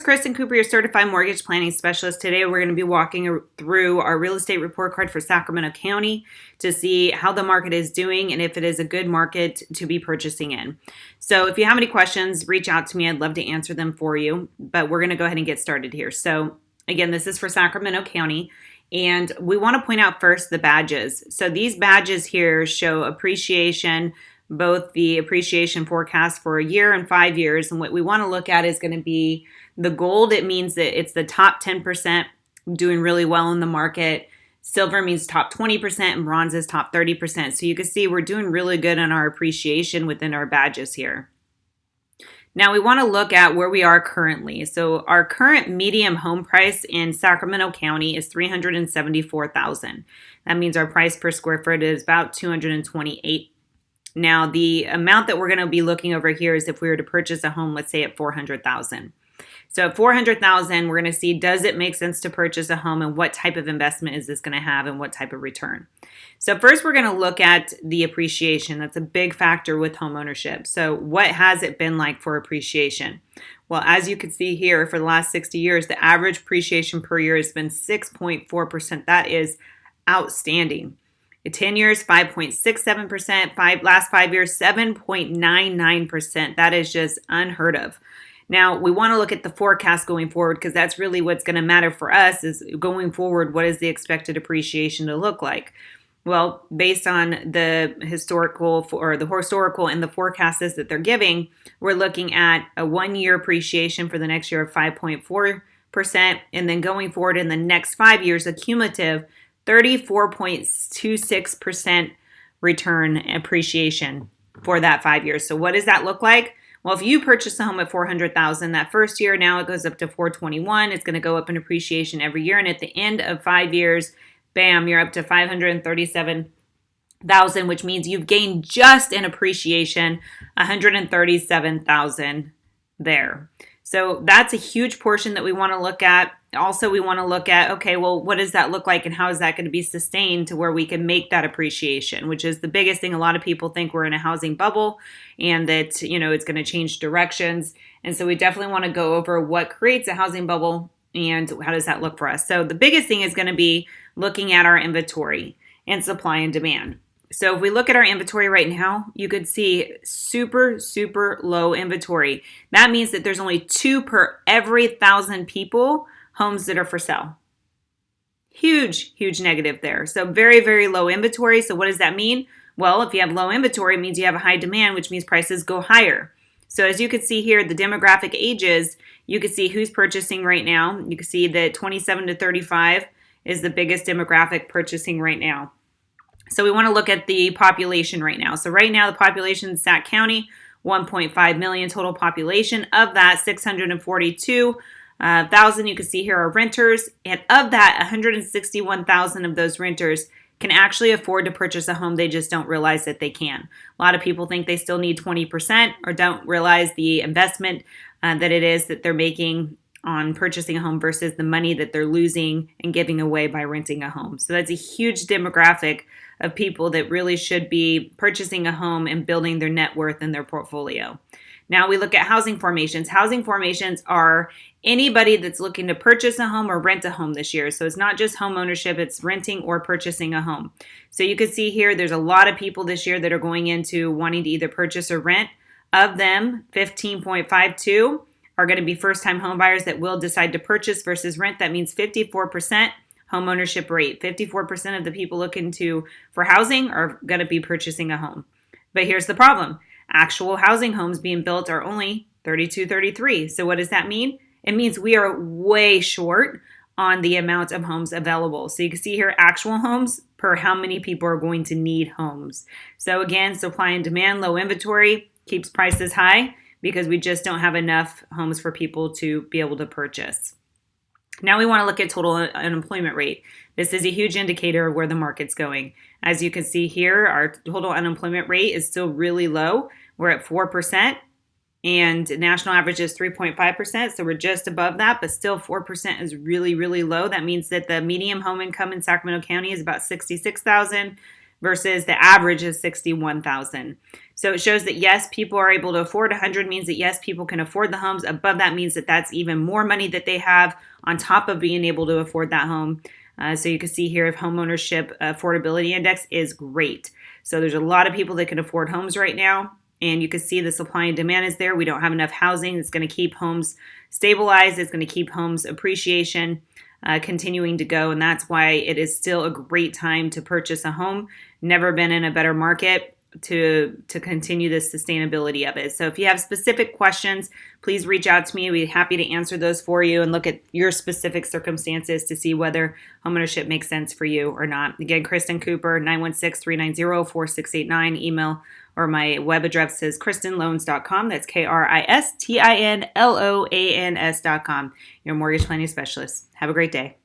Kristen Cooper, your certified mortgage planning specialist. Today, we're going to be walking through our real estate report card for Sacramento County to see how the market is doing and if it is a good market to be purchasing in. So if you have any questions, reach out to me. I'd love to answer them for you, but we're going to go ahead and get started here. So again, this is for Sacramento County, and we want to point out first the badges. So these badges here show appreciation, both the appreciation forecast for a year and 5 years. And what we want to look at is going to be the gold. It means that it's the top 10% doing really well in the market. Silver means top 20%, and bronze is top 30%. So you can see we're doing really good on our appreciation within our badges here. Now we want to look at where we are currently. So our current medium home price in Sacramento County is $374,000. That means our price per square foot is about $228. Now the amount that we're going to be looking over here is if we were to purchase a home, let's say at $400,000. So at $400,000, we're going to see, does it make sense to purchase a home, and what type of investment is this going to have, and what type of return? So first, we're going to look at the appreciation. That's a big factor with home ownership. So what has it been like for appreciation? Well, as you can see here, for the last 60 years, the average appreciation per year has been 6.4%. That is outstanding. In 10 years, 5.67%. Last 5 years, 7.99%. That is just unheard of. Now, we want to look at the forecast going forward, because that's really what's going to matter for us is going forward, what is the expected appreciation to look like? Well, based on the historical and the forecasts that they're giving, we're looking at a 1 year appreciation for the next year of 5.4%, and then going forward in the next 5 years, a cumulative 34.26% return appreciation for that 5 years. So what does that look like? Well, if you purchase a home at $400,000 that first year, now it goes up to $421,000. It's going to go up in appreciation every year, and at the end of 5 years, bam, you're up to $537,000, which means you've gained just in appreciation $137,000 there. So that's a huge portion that we want to look at. Also, we want to look at, okay, well, what does that look like, and how is that going to be sustained to where we can make that appreciation, which is the biggest thing. A lot of people think we're in a housing bubble and that, it's going to change directions. And so we definitely want to go over what creates a housing bubble and how does that look for us. So the biggest thing is going to be looking at our inventory and supply and demand. So if we look at our inventory right now, you could see super, super low inventory. That means that there's only 2 per every 1,000 people homes that are for sale. Huge, huge negative there. So very, very low inventory. So what does that mean? Well, if you have low inventory, it means you have a high demand, which means prices go higher. So as you can see here, the demographic ages, you can see who's purchasing right now. You can see that 27 to 35 is the biggest demographic purchasing right now. So we want to look at the population right now. So right now, the population in Sac County, 1.5 million total population. Of that, 642,000 you can see here are renters. And of that, 161,000 of those renters can actually afford to purchase a home. They just don't realize that they can. A lot of people think they still need 20% or don't realize the investment that it is that they're making on purchasing a home versus the money that they're losing and giving away by renting a home. So that's a huge demographic of people that really should be purchasing a home and building their net worth in their portfolio. Now we look at housing formations. Housing formations are anybody that's looking to purchase a home or rent a home this year. So it's not just home ownership, it's renting or purchasing a home. So you can see here, there's a lot of people this year that are going into wanting to either purchase or rent. Of them, 15.52 are going to be first-time home buyers that will decide to purchase versus rent. That means 54% home ownership rate. 54% of the people looking for housing are going to be purchasing a home. But here's the problem. Actual housing homes being built are only 33. So what does that mean? It means we are way short on the amount of homes available. So you can see here actual homes per how many people are going to need homes. So again, supply and demand, low inventory keeps prices high because we just don't have enough homes for people to be able to purchase. Now we want to look at total unemployment rate. This is a huge indicator of where the market's going. As you can see here, our total unemployment rate is still really low. We're at 4%, and national average is 3.5%, so we're just above that, but still 4% is really, really low. That means that the median home income in Sacramento County is about $66,000. versus the average is 61,000. So it shows that yes, people are able to afford 100 means that yes, people can afford the homes. Above that means that that's even more money that they have on top of being able to afford that home. So you can see here if homeownership affordability index is great. So there's a lot of people that can afford homes right now. And you can see the supply and demand is there. We don't have enough housing. It's going to keep homes stabilized. It's going to keep homes appreciation continuing to go. And that's why it is still a great time to purchase a home. Never been in a better market to continue the sustainability of it. So if you have specific questions, please reach out to me. We'd be happy to answer those for you and look at your specific circumstances to see whether homeownership makes sense for you or not. Again, Kristen Cooper, 916-390-4689, email or my web address is kristinloans.com. That's KRISTINLOANS.com. Your mortgage planning specialist. Have a great day.